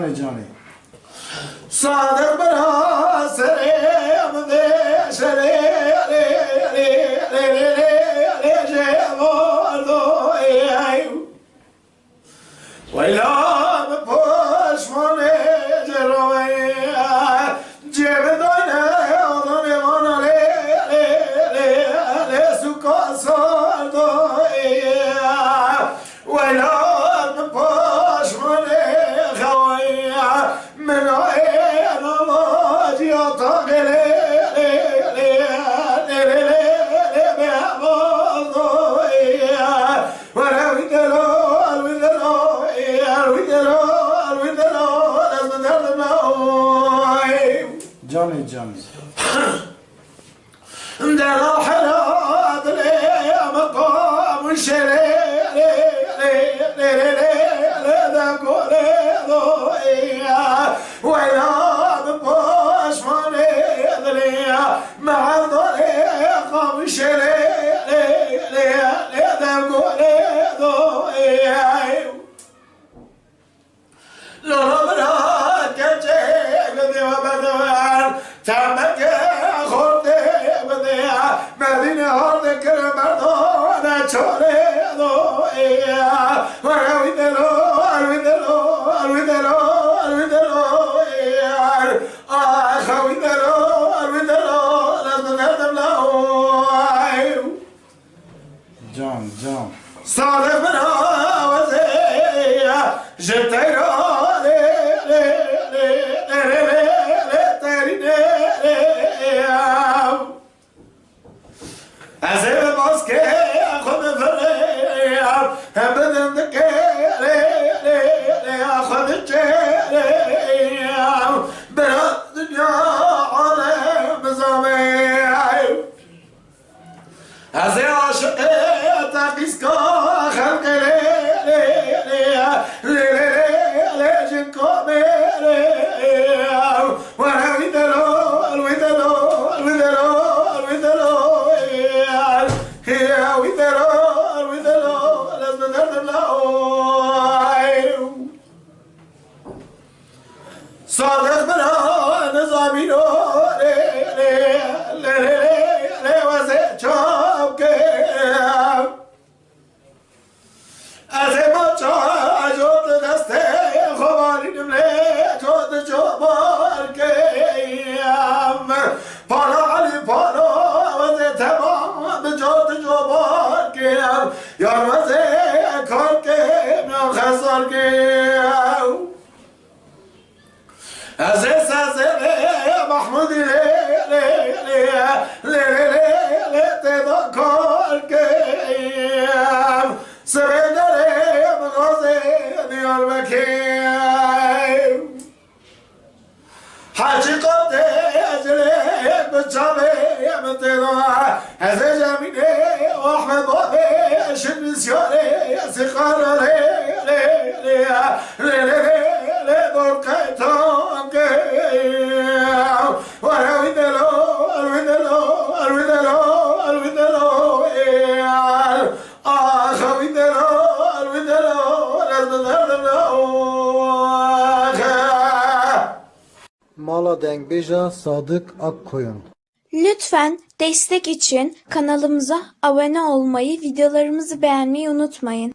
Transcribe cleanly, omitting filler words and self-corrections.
جانه جانه صادق برا سریم ده شری جوالو ویلا بپشمانه جروی جیب دانه آدم وانه سوکا ساردو ویلا بپشمانه خوی منای نماجی آتاقه جانه جانه در حرات مقام شری ويا ببوش ماني ذليا مع ضريقة مشري لربنا كجيب ذي وبدوان تمك خورتي بديا مدينة هردك مردونا شوري ضوئيا وروي دلو أروي دلو أروي دلو أروي دلو أخوي دلو أروي دلو لازم نردم له جان جان صادق بنا وزيا جتيرو أزيد باسكي أخذ فريم بدن ذكري أخذ الجريم بلا دنيا عالم زمين أزيد عشقي تقيسكو خلقي لي جنكو وانا ويدلو الويدلو الويدلو الويدلو هي ويدلو الويدلو لازم نردم له صادق بنا نظامي لي وزي شوكي أزي ما جود دسته خوالي نملي جود جوبار كيام بالا علي بالا وزي تمام جود جوبار كيام يار وزي كار كيام خسار كيام أزي سازي محمود لي تذكر كيام سرندري مغازي ديار مكيم حاجي قبضي أجلي بجامي متدوع هزي جميلي وأحمد بابي شد مسياري سيقار لي دور كيتون كيم وراوي دلو الويدلو الويدلو الويدلو أخوي دلو الويدلو Mala Dengbeja Sadık Akkoyun. Lütfen destek için kanalımıza abone olmayı, videolarımızı beğenmeyi unutmayın.